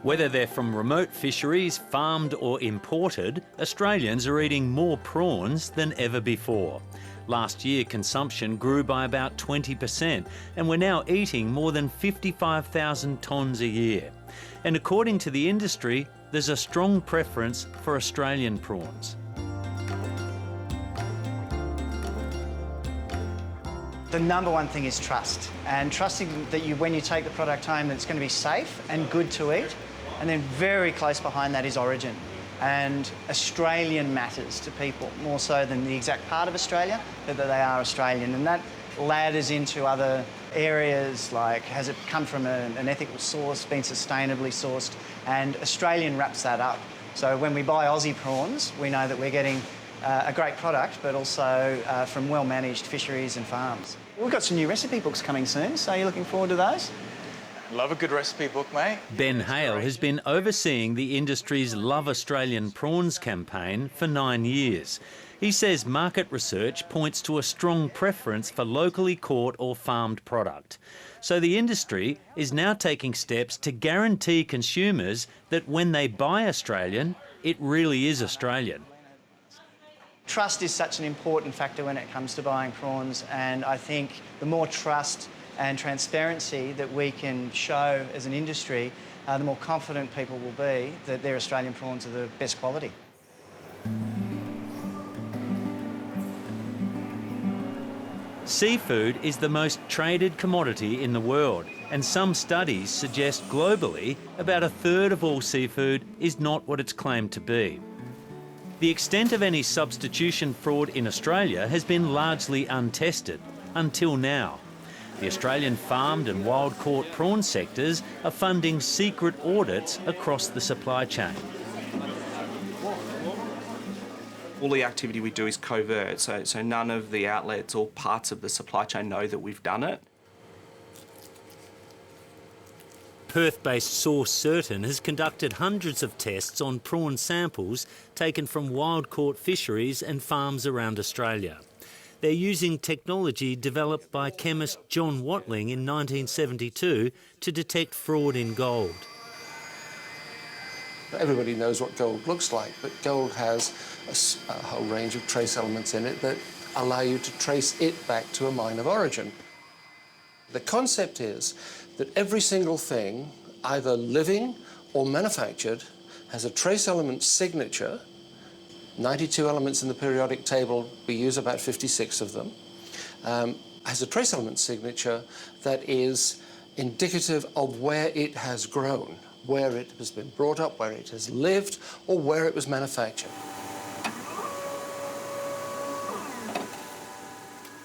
Whether they're from remote fisheries, farmed or imported, Australians are eating more prawns than ever before. Last year, consumption grew by about 20%, and we're now eating more than 55,000 tonnes a year. And according to the industry, there's a strong preference for Australian prawns. The number one thing is trust, and trusting that when you take the product home, that it's going to be safe and good to eat. And then very close behind that is origin. And Australian matters to people more so than the exact part of Australia, but that they are Australian. And that ladders into other areas like, has it come from an ethical source, been sustainably sourced? And Australian wraps that up. So when we buy Aussie prawns, we know that we're getting a great product, but also from well-managed fisheries and farms. We've got some new recipe books coming soon, so you're looking forward to those? Love a good recipe book, mate. Ben Hale has been overseeing the industry's Love Australian Prawns campaign for 9 years. He says market research points to a strong preference for locally caught or farmed product. So the industry is now taking steps to guarantee consumers that when they buy Australian, it really is Australian. Trust is such an important factor when it comes to buying prawns, and I think the more trust and transparency that we can show as an industry, the more confident people will be that their Australian prawns are the best quality. Seafood is the most traded commodity in the world, and some studies suggest globally about a third of all seafood is not what it's claimed to be. The extent of any substitution fraud in Australia has been largely untested until now. The Australian farmed and wild-caught prawn sectors are funding secret audits across the supply chain. All the activity we do is covert, so none of the outlets or parts of the supply chain know that we've done it. Perth-based Source Certain has conducted hundreds of tests on prawn samples taken from wild-caught fisheries and farms around Australia. They're using technology developed by chemist John Watling in 1972 to detect fraud in gold. Everybody knows what gold looks like, but gold has a whole range of trace elements in it that allow you to trace it back to a mine of origin. The concept is that every single thing, either living or manufactured, has a trace element signature. 92 elements in the periodic table, we use about 56 of them, has a trace element signature that is indicative of where it has grown, where it has been brought up, where it has lived, or where it was manufactured.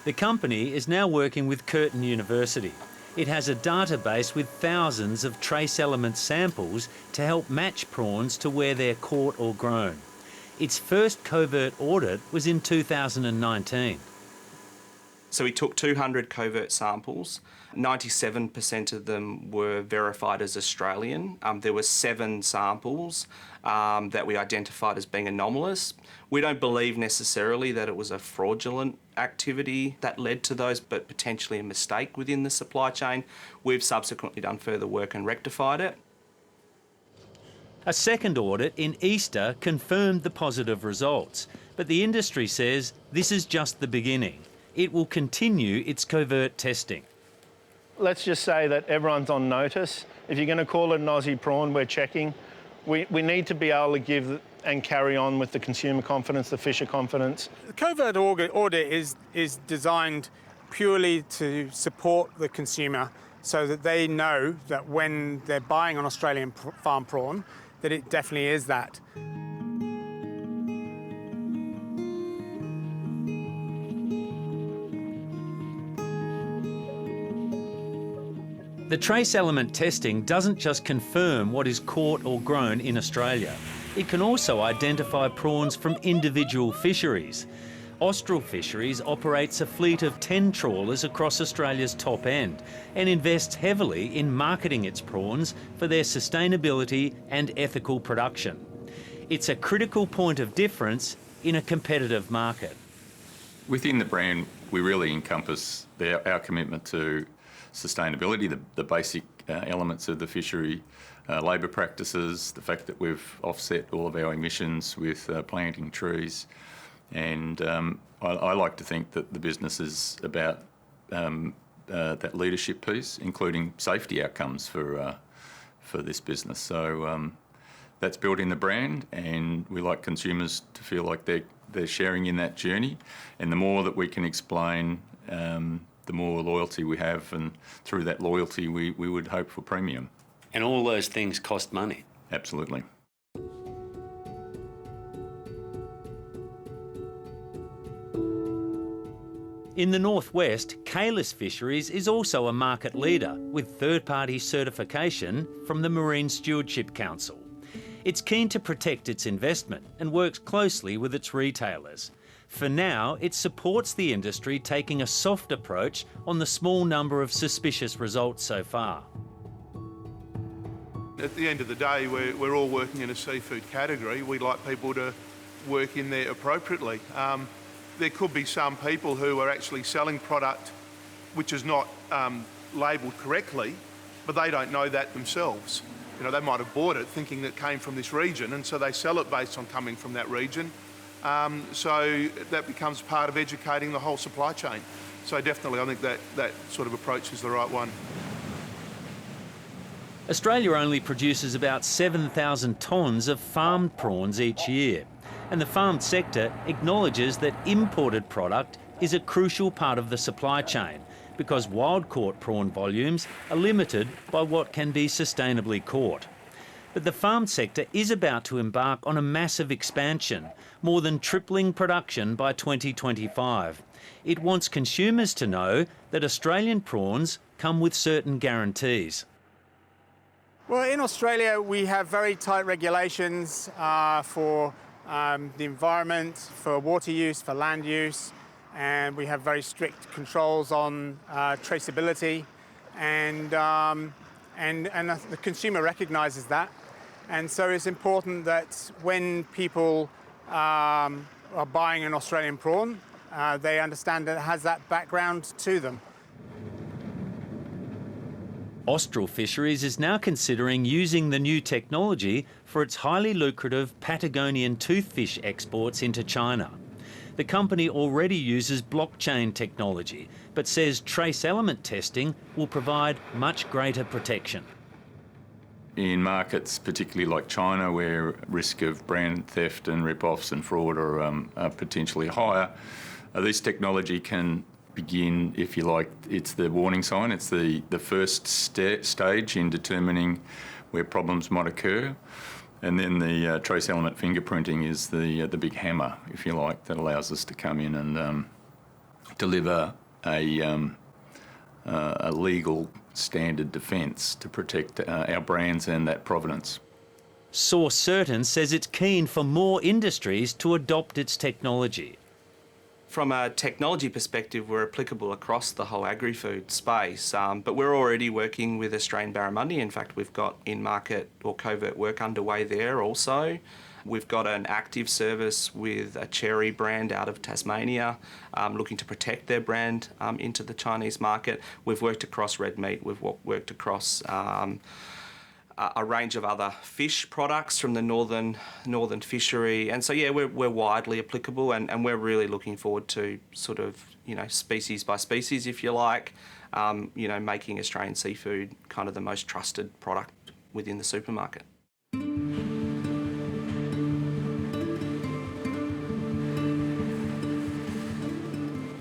The company is now working with Curtin University. It has a database with thousands of trace element samples to help match prawns to where they're caught or grown. Its first covert audit was in 2019. So we took 200 covert samples. 97% of them were verified as Australian. There were 7 samples that we identified as being anomalous. We don't believe necessarily that it was a fraudulent activity that led to those, but potentially a mistake within the supply chain. We've subsequently done further work and rectified it. A second audit in Easter confirmed the positive results, but the industry says this is just the beginning. It will continue its covert testing. Let's just say that everyone's on notice. If you're going to call it an Aussie prawn, we're checking. We need to be able to give and carry on with the consumer confidence, the fisher confidence. The covert audit is designed purely to support the consumer so that they know that when they're buying an Australian farm prawn, that it definitely is that. The trace element testing doesn't just confirm what is caught or grown in Australia. It can also identify prawns from individual fisheries. Austral Fisheries operates a fleet of 10 trawlers across Australia's top end and invests heavily in marketing its prawns for their sustainability and ethical production. It's a critical point of difference in a competitive market. Within the brand, we really encompass our commitment to sustainability, the basic elements of the fishery, labour practices, the fact that we've offset all of our emissions with planting trees. And I like to think that the business is about that leadership piece, including safety outcomes for this business. So that's building the brand, and we like consumers to feel like they're sharing in that journey. And the more that we can explain, the more loyalty we have, and through that loyalty we would hope for premium. And all those things cost money. Absolutely. In the northwest, Caylus Fisheries is also a market leader with third-party certification from the Marine Stewardship Council. It's keen to protect its investment and works closely with its retailers. For now, it supports the industry taking a soft approach on the small number of suspicious results so far. At the end of the day, we're all working in a seafood category. We like people to work in there appropriately. There could be some people who are actually selling product which is not labelled correctly, but they don't know that themselves. You know, they might have bought it thinking that it came from this region, and so they sell it based on coming from that region. So that becomes part of educating the whole supply chain. So definitely I think that sort of approach is the right one. Australia only produces about 7,000 tonnes of farmed prawns each year, and the farmed sector acknowledges that imported product is a crucial part of the supply chain because wild-caught prawn volumes are limited by what can be sustainably caught. But the farm sector is about to embark on a massive expansion, more than tripling production by 2025. It wants consumers to know that Australian prawns come with certain guarantees. Well, in Australia, we have very tight regulations for the environment, for water use, for land use, and we have very strict controls on traceability, and the consumer recognises that. And so it's important that when people are buying an Australian prawn, they understand that it has that background to them. Austral Fisheries is now considering using the new technology for its highly lucrative Patagonian toothfish exports into China. The company already uses blockchain technology, but says trace element testing will provide much greater protection. In markets, particularly like China, where risk of brand theft and rip-offs and fraud are potentially higher, this technology can begin, if you like, it's the warning sign, it's the first stage in determining where problems might occur. And then the trace element fingerprinting is the big hammer, if you like, that allows us to come in and deliver a legal standard defence to protect our brands and that provenance. Source Certain says it's keen for more industries to adopt its technology. From a technology perspective, we're applicable across the whole agri-food space, but we're already working with Australian barramundi. In fact, we've got in-market or covert work underway there also. We've got an active service with a cherry brand out of Tasmania, looking to protect their brand into the Chinese market. We've worked across red meat, we've worked across a range of other fish products from the northern fishery, and so yeah, we're widely applicable, and we're really looking forward to sort of, you know, species by species, if you like, you know, making Australian seafood kind of the most trusted product within the supermarket.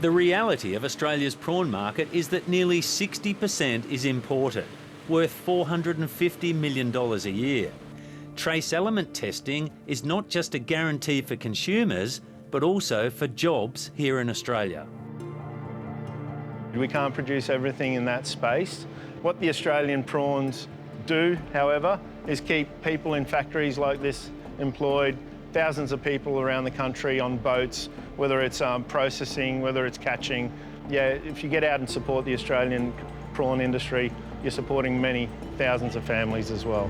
The reality of Australia's prawn market is that nearly 60% is imported, worth $450 million a year. Trace element testing is not just a guarantee for consumers, but also for jobs here in Australia. We can't produce everything in that space. What the Australian prawns do, however, is keep people in factories like this employed, thousands of people around the country on boats, whether it's processing, whether it's catching. Yeah, if you get out and support the Australian prawn industry, you're supporting many thousands of families as well.